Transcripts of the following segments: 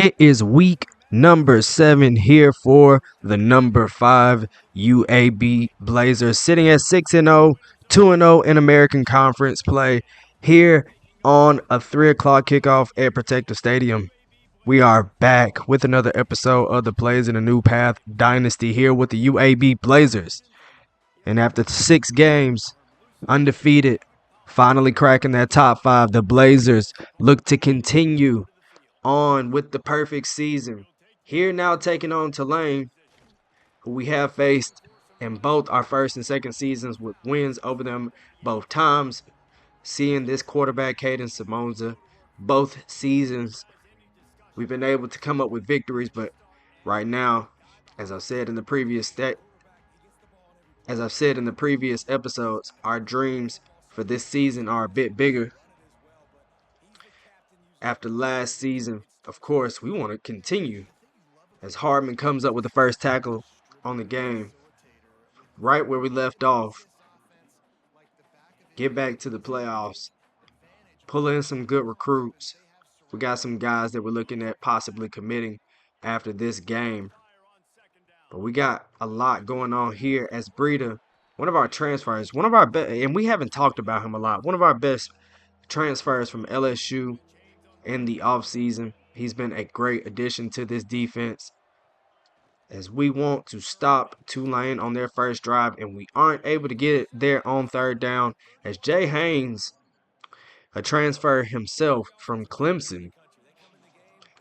It is week number 7 here for the number 5 UAB Blazers, sitting at 6-0, 2-0 in American Conference play here on a 3 o'clock kickoff at Protective Stadium. We are back with another episode of the Blaze in a New Path Dynasty here with the UAB Blazers. And after 6 games, undefeated, finally cracking that top 5, the Blazers look to continue on with the perfect season. Here now taking on Tulane, who we have faced in both our first and second seasons with wins over them both times. Seeing this quarterback, Caden Simonza, both seasons, we've been able to come up with victories, but right now, as I've said in the previous episodes, our dreams for this season are a bit bigger. After last season, of course, we want to continue as Hardman comes up with the first tackle on the game, right where we left off. Get back to the playoffs. Pull in some good recruits. We got some guys that we're looking at possibly committing after this game. But we got a lot going on here as Breida, one of our transfers, one of our best, and we haven't talked about him a lot, one of our best transfers from LSU in the offseason. He's been a great addition to this defense, as we want to stop Tulane on their first drive, and we aren't able to get it there on third down, as Jay Haynes, a transfer himself from Clemson,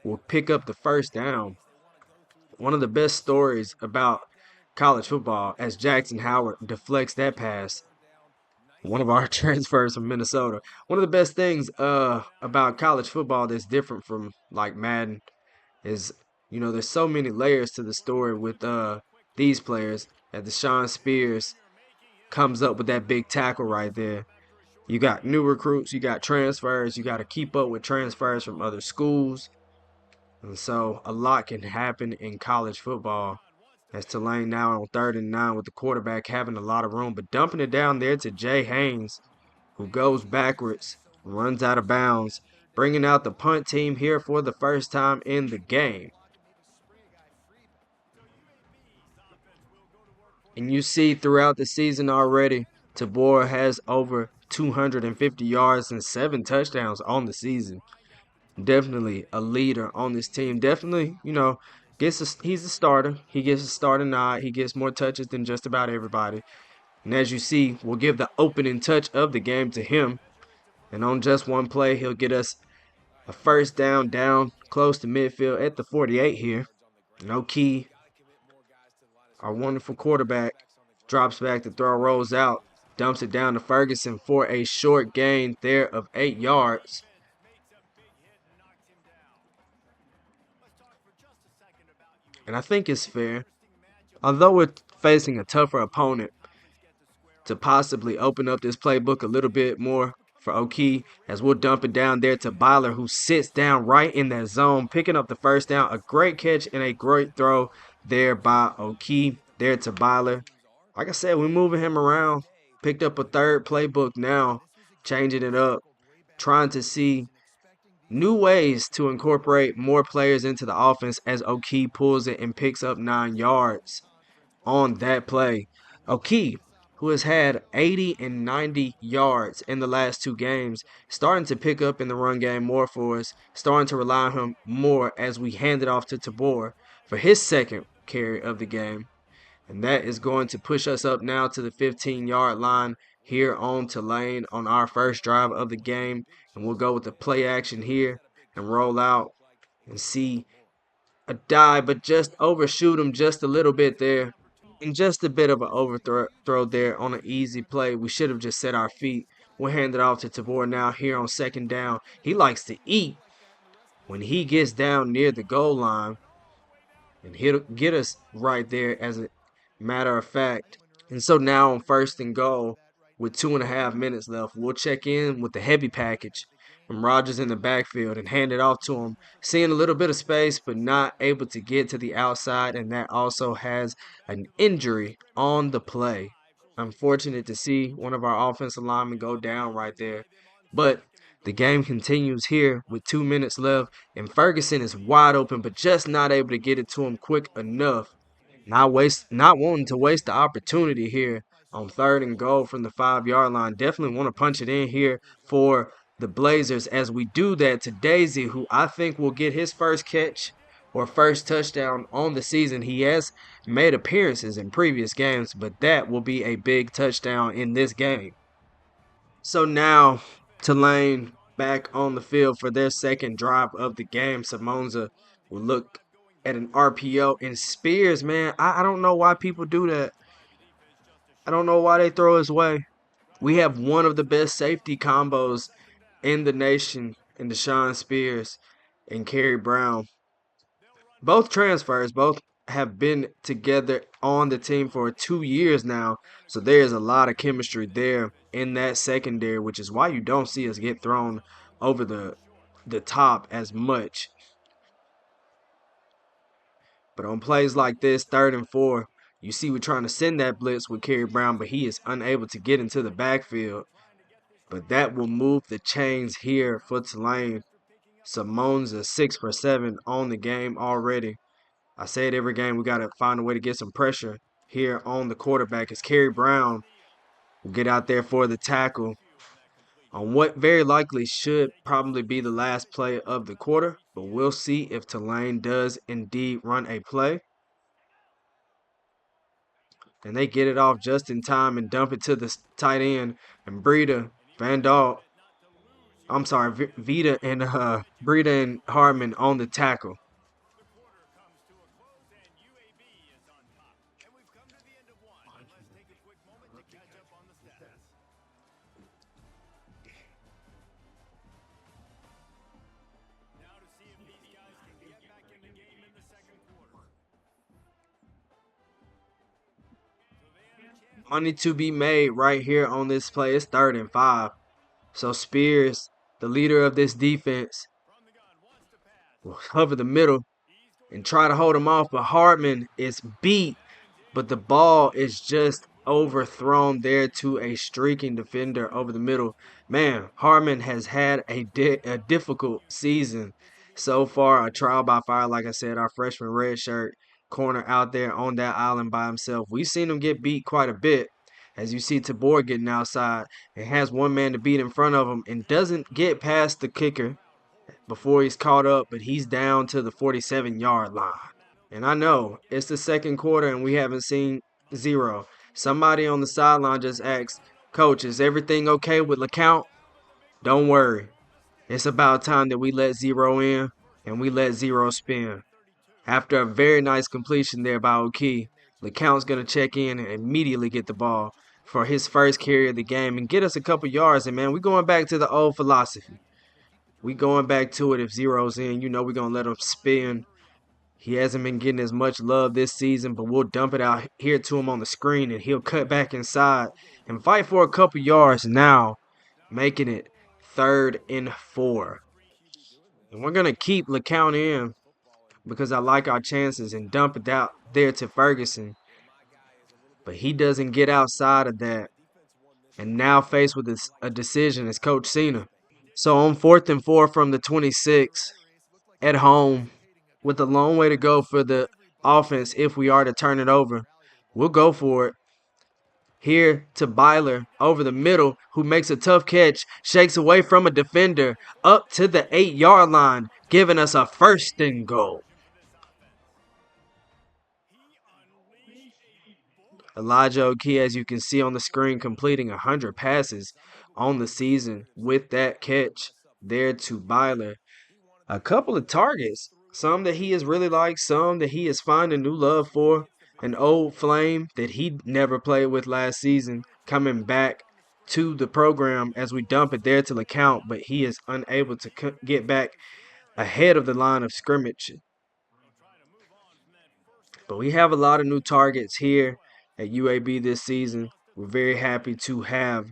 will pick up the first down. One of the best stories about college football, as Jaxon Howard deflects that pass. One of our transfers from Minnesota. One of the best things about college football that's different from like Madden is, there's so many layers to the story with these players. As Deshaun Spears comes up with that big tackle right there. You got new recruits, you got transfers, you got to keep up with transfers from other schools. And so a lot can happen in college football. As Tulane now on 3rd and 9 with the quarterback having a lot of room, but dumping it down there to Jay Haynes, who goes backwards, runs out of bounds, bringing out the punt team here for the first time in the game. And you see throughout the season already, Tabor has over 250 yards and 7 touchdowns on the season. Definitely a leader on this team. Definitely, he's a starter. He gets a starter nod. He gets more touches than just about everybody. And as you see, we'll give the opening touch of the game to him. And on just one play, he'll get us a first down close to midfield at the 48 here. No key. Our wonderful quarterback drops back, the throw rolls out, dumps it down to Ferguson for a short gain there of 8 yards. And I think it's fair, although we're facing a tougher opponent, to possibly open up this playbook a little bit more for O'Kee, as we'll dump it down there to Byler, who sits down right in that zone, picking up the first down. A great catch and a great throw there by O'Kee, there to Byler. Like I said, we're moving him around. Picked up a third playbook now, changing it up, trying to see new ways to incorporate more players into the offense, as O'Kee pulls it and picks up 9 yards on that play. O'Kee, who has had 80 and 90 yards in the last 2 games, starting to pick up in the run game more for us, starting to rely on him more as we hand it off to Tabor for his second carry of the game. And that is going to push us up now to the 15-yard line here on Tulane on our first drive of the game. And we'll go with the play action here and roll out and see a dive, but just overshoot him just a little bit there. And just a bit of an overthrow there on an easy play. We should have just set our feet. We'll hand it off to Tabor now here on second down. He likes to eat when he gets down near the goal line. And he'll get us right there, as a matter of fact. And so now on 1st and goal with 2.5 minutes left, we'll check in with the heavy package from Rogers in the backfield and hand it off to him. Seeing a little bit of space, but not able to get to the outside, and that also has an injury on the play. Unfortunate to see one of our offensive linemen go down right there. But The game continues here with 2 minutes left, and Ferguson is wide open, but just not able to get it to him quick enough. Not wanting to waste the opportunity here on 3rd and goal from the 5-yard line. Definitely want to punch it in here for the Blazers as we do that to Daisy, who I think will get his first catch or first touchdown on the season. He has made appearances in previous games, but that will be a big touchdown in this game. So now Tulane back on the field for their second drive of the game. Simonza will look at an RPO, and Spears, man, I don't know why people do that. I don't know why they throw his way. We have one of the best safety combos in the nation in Deshaun Spears and Kerry Brown. Both transfers, both have been together on the team for 2 years now. So there's a lot of chemistry there in that secondary, which is why you don't see us get thrown over the top as much. But on plays like this, 3rd and 4, you see we're trying to send that blitz with Kerry Brown, but he is unable to get into the backfield. But that will move the chains here for Tulane. Simone's a 6 for 7 on the game already. I say it every game, we got to find a way to get some pressure here on the quarterback as Kerry Brown will get out there for the tackle on what very likely should probably be the last play of the quarter. But we'll see if Tulane does indeed run a play. And they get it off just in time and dump it to the tight end. And Vita and Breida and Harmon on the tackle. Money to be made right here on this play. It's 3rd and 5. So Spears, the leader of this defense, will cover the middle and try to hold him off. But Hartman is beat, but the ball is just overthrown there to a streaking defender over the middle. Man, Hartman has had a difficult season so far. A trial by fire, like I said, our freshman redshirt corner out there on that island by himself. We've seen him get beat quite a bit. As you see Tabor getting outside and has one man to beat in front of him and doesn't get past the kicker before he's caught up, but he's down to the 47-yard line. And I know it's the second quarter and we haven't seen zero. Somebody on the sideline just asked, Coach, is everything okay with LeCount? Don't worry. It's about time that we let zero in and we let zero spin. After a very nice completion there by O'Kee, LeCount's going to check in and immediately get the ball for his first carry of the game and get us a couple yards. And, man, we're going back to the old philosophy. We going back to it. If zero's in, you know we're going to let him spin. He hasn't been getting as much love this season, but we'll dump it out here to him on the screen, and he'll cut back inside and fight for a couple yards now, making it 3rd and 4. And we're going to keep LeCount in because I like our chances and dump it out there to Ferguson. But he doesn't get outside of that. And now faced with a decision is Coach Cena. So on 4th and 4 from the 26 at home, with a long way to go for the offense if we are to turn it over, we'll go for it. Here to Byler over the middle, who makes a tough catch, shakes away from a defender, up to the 8-yard line, giving us a 1st and goal. Elijah O'Kee, as you can see on the screen, completing 100 passes on the season with that catch there to Byler. A couple of targets, some that he has really liked, some that he is finding new love for. An old flame that he never played with last season coming back to the program as we dump it there to LeCount, but he is unable to get back ahead of the line of scrimmage. But we have a lot of new targets here at UAB this season. We're very happy to have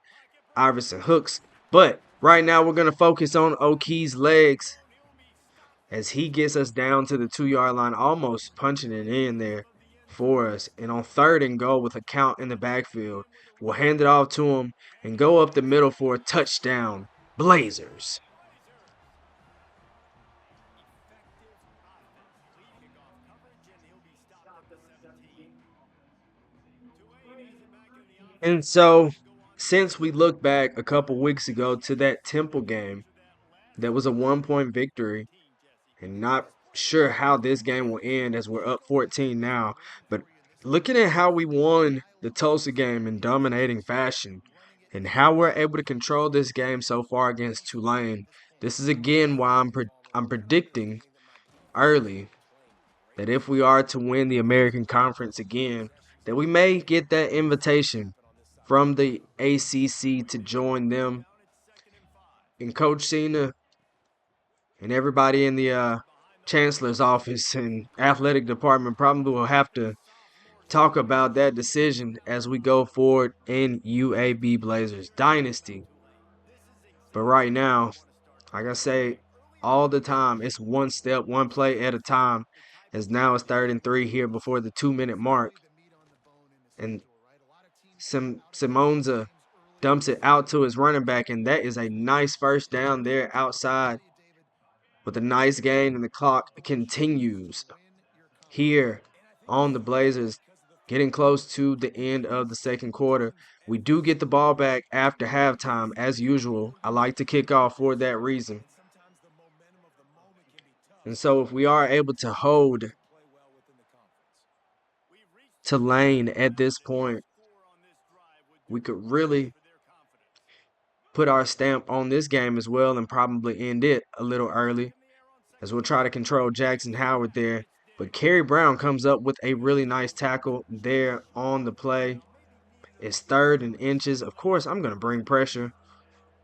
Iverson Hooks. But right now we're going to focus on O'Kee's legs as he gets us down to the 2-yard line, almost punching it in there for us. And on 3rd and goal with a count in the backfield, we'll hand it off to him and go up the middle for a touchdown. Blazers. And so, since we look back a couple weeks ago to that Temple game, that was a 1 point victory, and not sure how this game will end as we're up 14 now. But looking at how we won the Tulsa game in dominating fashion and how we're able to control this game so far against Tulane, this is again why I'm predicting early that if we are to win the American Conference again, that we may get that invitation from the ACC to join them. And Coach Cena and everybody in the chancellor's office and athletic department probably will have to talk about that decision as we go forward in UAB Blazers Dynasty. But right now, like I say all the time, it's one step, one play at a time, as now it's 3rd and 3 here before the 2-minute mark. And Simonza dumps it out to his running back, and that is a nice first down there outside with a nice gain, and the clock continues here on the Blazers, getting close to the end of the second quarter. We do get the ball back after halftime, as usual. I like to kick off for that reason. And so if we are able to hold Tulane at this point, we could really put our stamp on this game as well and probably end it a little early, as we'll try to control Jaxon Howard there. But Kerry Brown comes up with a really nice tackle there on the play. It's 3rd and inches. Of course, I'm going to bring pressure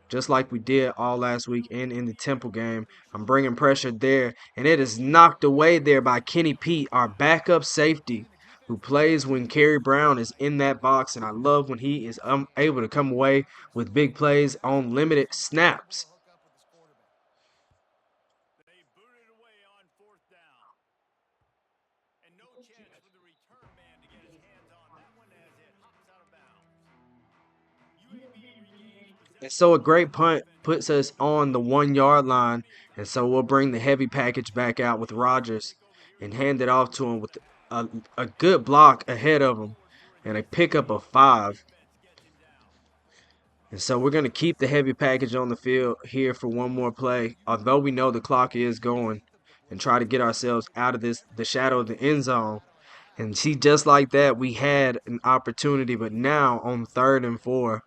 just like we did all last week and in the Temple game. I'm bringing pressure there, and it is knocked away there by Kenny Pete, our backup safety, who plays when Kerry Brown is in that box, and I love when he is able to come away with big plays on limited snaps. And so a great punt puts us on the 1 yard line. And so we'll bring the heavy package back out with Rogers and hand it off to him with a good block ahead of him and a pickup of 5. And so we're going to keep the heavy package on the field here for one more play, although we know the clock is going, and try to get ourselves out of the shadow of the end zone. And see, just like that, we had an opportunity, but now on 3rd and 4,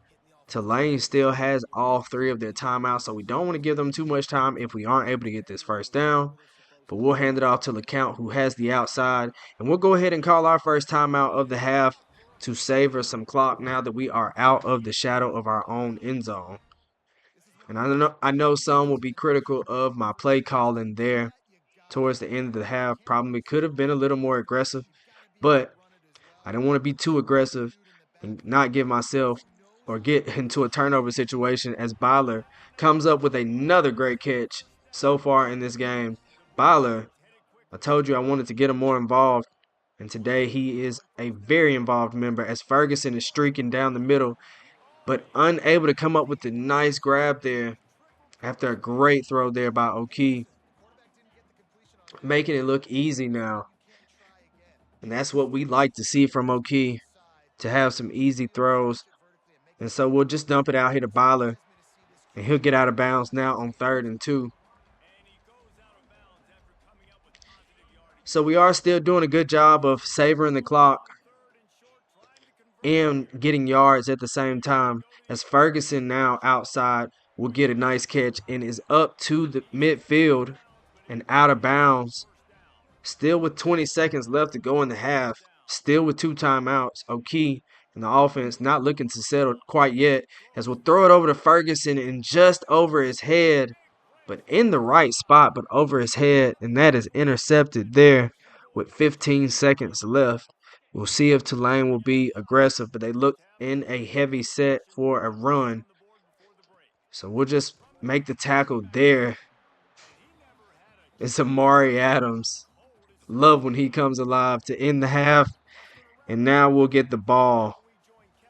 Tulane still has all 3 of their timeouts, so we don't want to give them too much time if we aren't able to get this first down. But we'll hand it off to LeCount, who has the outside, and we'll go ahead and call our first timeout of the half to savor some clock now that we are out of the shadow of our own end zone. And I know some will be critical of my play calling there towards the end of the half. Probably could have been a little more aggressive, but I didn't want to be too aggressive and not give myself or get into a turnover situation, as Byler comes up with another great catch so far in this game. Byler, I told you I wanted to get him more involved, and today he is a very involved member as Ferguson is streaking down the middle, but unable to come up with the nice grab there after a great throw there by O'Kee, making it look easy now. And that's what we like to see from O'Kee, to have some easy throws. And so we'll just dump it out here to Byler, and he'll get out of bounds now on 3rd and 2. So we are still doing a good job of savoring the clock and getting yards at the same time, as Ferguson now outside will get a nice catch and is up to the midfield and out of bounds. Still with 20 seconds left to go in the half. Still with 2 timeouts. O'Kee and the offense not looking to settle quite yet, as we'll throw it over to Ferguson and just over his head, but in the right spot, but over his head, and that is intercepted there with 15 seconds left. We'll see if Tulane will be aggressive, but they look in a heavy set for a run. So we'll just make the tackle there. It's Amari Adams. Love when he comes alive to end the half. And now we'll get the ball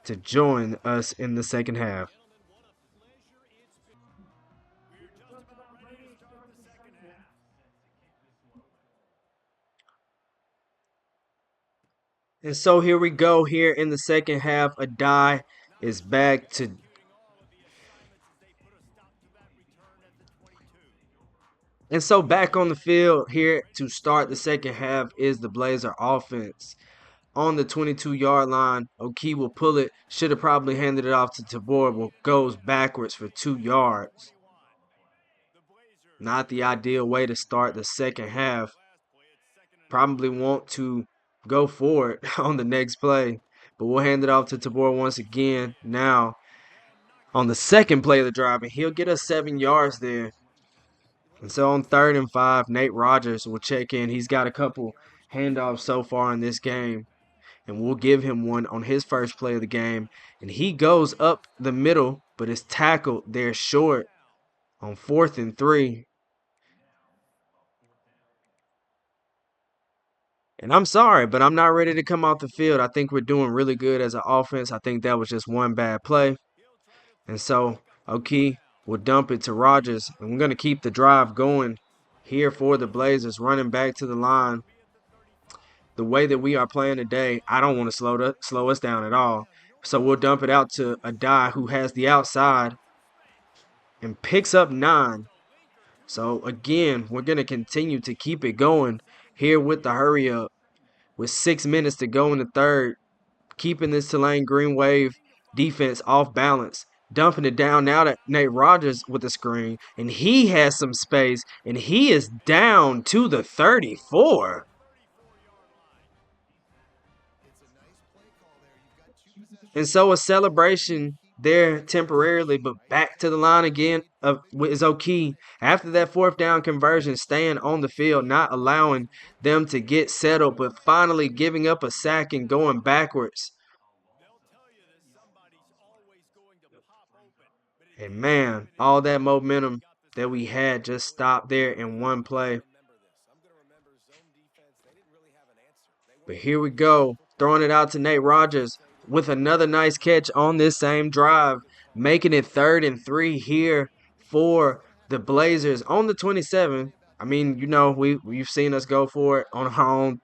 to join us in the second half. And so here we go here in the second half. A die is back to And so back on the field here to start the second half is the Blazer offense. On the 22-yard line, O'Kee will pull it. Should have probably handed it off to Tabor, but goes backwards for 2 yards. Not the ideal way to start the second half. Probably want to go for it on the next play, but we'll hand it off to Tabor once again. Now, on the second play of the drive, and he'll get us 7 yards there. And so on 3rd and 5, Nate Rogers will check in. He's got a couple handoffs so far in this game, and we'll give him one on his first play of the game. And he goes up the middle, but is tackled there short on 4th and 3. And I'm sorry, but I'm not ready to come off the field. I think we're doing really good as an offense. I think that was just one bad play. And so O'Kee will dump it to Rogers, and we're going to keep the drive going here for the Blazers, running back to the line. The way that we are playing today, I don't want to slow us down at all. So we'll dump it out to a die who has the outside and picks up 9. So again, we're going to continue to keep it going here with the hurry up with 6 minutes to go in the third, keeping this Tulane Green Wave defense off balance. Dumping it down now to Nate Rogers with the screen, and he has some space, and he is down to the 34. And so a celebration there temporarily, but back to the line again is O'Kee. After that 4th down conversion, staying on the field, not allowing them to get settled, but finally giving up a sack and going backwards. And man, all that momentum that we had just stopped there in one play. But here we go, throwing it out to Nate Rogers with another nice catch on this same drive, making it 3rd and 3 here for the Blazers on the 27. I mean, you know, we've seen us go for it on our own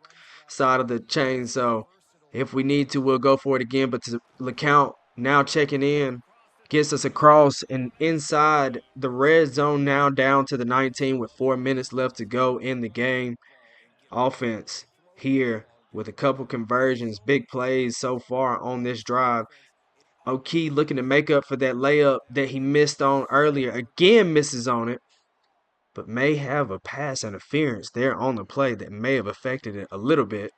side of the chain, so if we need to, we'll go for it again. But to LeCount now checking in, gets us across and inside the red zone, now down to the 19 with 4 minutes left to go in the game. Offense here with a couple conversions, big plays so far on this drive. O'Kee looking to make up for that layup that he missed on earlier. Again misses on it, but may have a pass interference there on the play that may have affected it a little bit.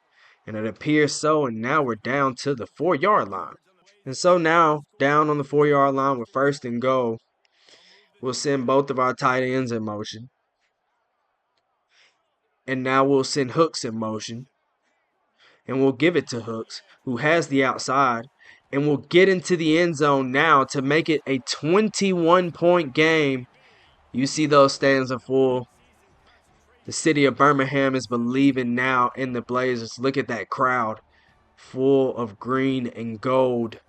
And it appears so, and now we're down to the 4-yard line. And so now, down on the 4-yard line with 1st and goal, we'll send both of our tight ends in motion. And now we'll send Hooks in motion. And we'll give it to Hooks, who has the outside. And we'll get into the end zone now to make it a 21-point game. You see those stands are full. The city of Birmingham is believing now in the Blazers. Look at that crowd, full of green and gold.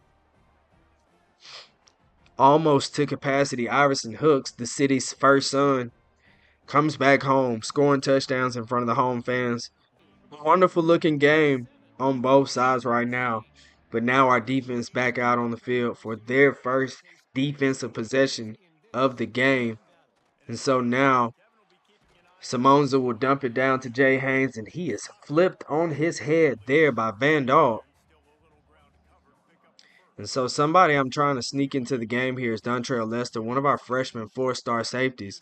Almost to capacity. Iverson Hooks, the city's first son, comes back home, scoring touchdowns in front of the home fans. Wonderful looking game on both sides right now. But now our defense back out on the field for their first defensive possession of the game. And so now Simonza will dump it down to Jay Haynes, and he is flipped on his head there by Van Dahl. And so somebody I'm trying to sneak into the game here is Dontrell Lester, one of our freshman 4-star safeties.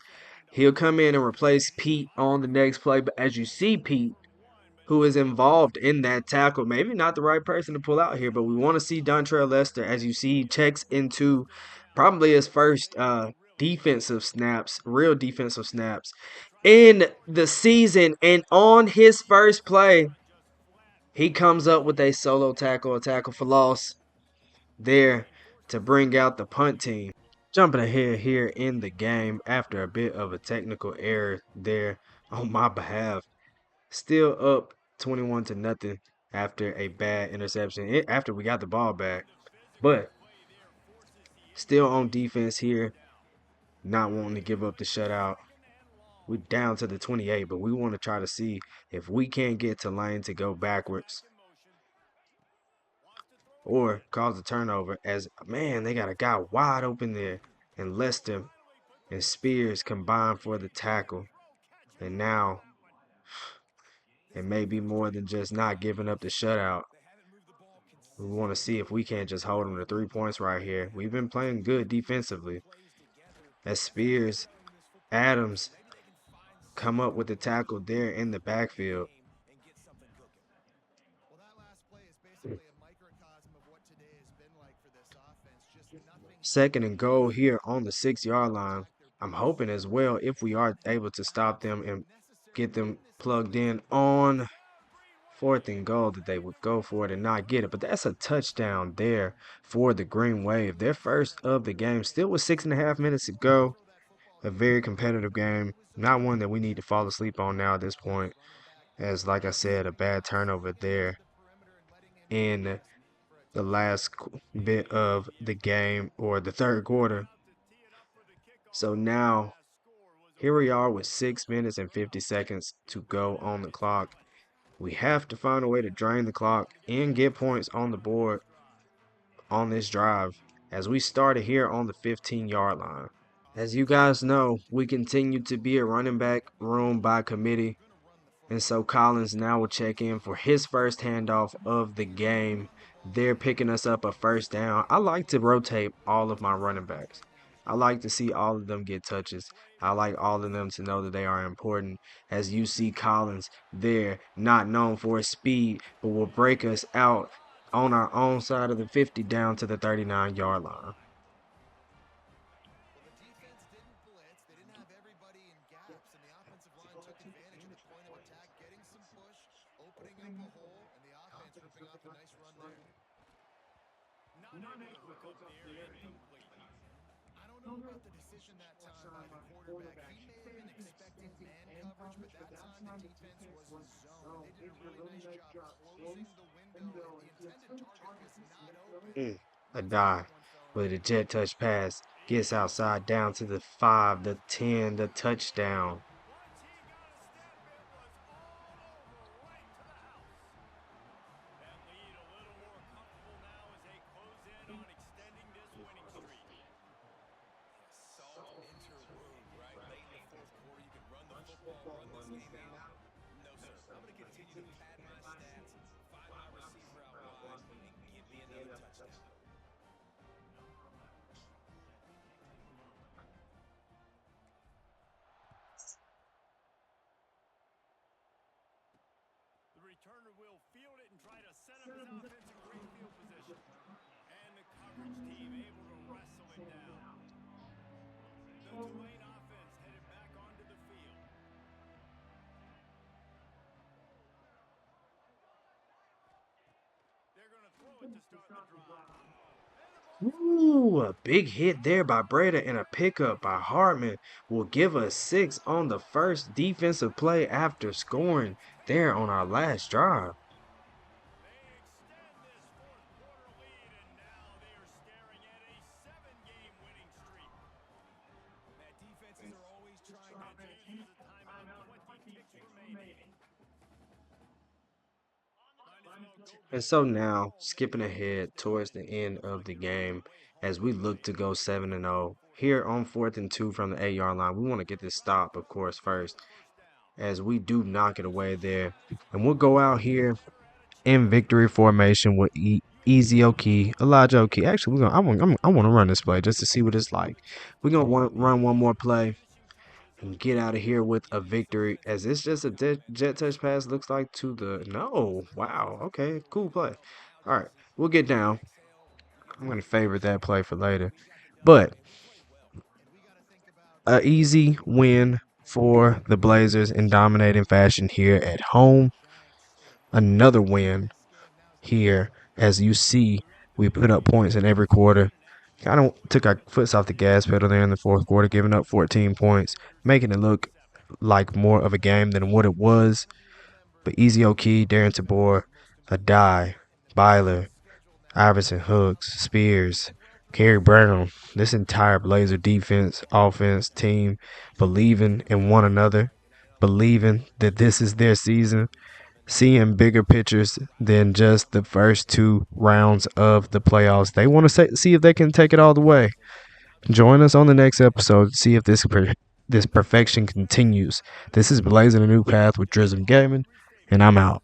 He'll come in and replace Pete on the next play. But as you see, Pete, who is involved in that tackle, maybe not the right person to pull out here, but we want to see Dontrell Lester, as you see, checks into probably his first defensive snaps, real defensive snaps in the season. And on his first play, he comes up with a solo tackle, a tackle for loss there to bring out the punt team. Jumping ahead here in the game after a bit of a technical error there on my behalf. Still up 21-0 after a bad interception, after we got the ball back. But still on defense here, not wanting to give up the shutout. We're down to the 28, but we want to try to see if we can't get Tulane to go backwards. or cause a turnover. As man, they got a guy wide open there, and Lester and Spears combine for the tackle. And now it may be more than just not giving up the shutout. We want to see if we can't just hold them to 3 points right here. We've been playing good defensively. As Spears, Adams come up with the tackle there in the backfield. Second and goal here on the 6-yard line. I'm hoping as well if we are able to stop them and get them plugged in on fourth and goal that they would go for it and not get it. But that's a touchdown there for the Green Wave. Their first of the game, still with 6.5 minutes to go. A very competitive game. Not one that we need to fall asleep on now at this point. As, like I said, a bad turnover there in the last bit of the game or the third quarter. So now, here we are with 6 minutes and 50 seconds to go on the clock. We have to find a way to drain the clock and get points on the board on this drive as we started here on the 15-yard line. As you guys know, we continue to be a running back room by committee. And so Collins now will check in for his first handoff of the game. They're picking us up a first down. I like to rotate all of my running backs. I like to see all of them get touches. I like all of them to know that they are important. As you see Collins there, not known for his speed, but will break us out on our own side of the 50 down to the 39-yard line. A dive with a jet touch pass. Gets outside down to the 5, the 10, the touchdown. Ooh, a big hit there by Breida and a pickup by Hartman will give us 6 on the first defensive play after scoring there on our last drive. And so now, skipping ahead towards the end of the game, as we look to go 7-0 here on 4th and 2 from the 8-yard line, we want to get this stop, of course, first, as we do knock it away there, and we'll go out here in victory formation with Easy Oki, Elijah Oki. Actually, I want to run this play just to see what it's like. We're gonna run one more play and get out of here with a victory, as it's just a jet touch pass, looks like, to the no. Wow, okay, cool play. All right, we'll get down. I'm gonna favorite that play for later, but a easy win for the Blazers in dominating fashion here at home. Another win here, as you see, we put up points in every quarter. Kind of took our foot off the gas pedal there in the fourth quarter, giving up 14 points, making it look like more of a game than what it was. But Easy O'Key, Darren Tabor, Adai, Byler, Iverson Hooks, Spears, Kerry Brown, this entire Blazer defense, offense, team, believing in one another, believing that this is their season, seeing bigger pictures than just the first 2 rounds of the playoffs. They want to see if they can take it all the way. Join us on the next episode to see if this perfection continues. This is Blazing a New Path with Drizzum Gaming, and I'm out.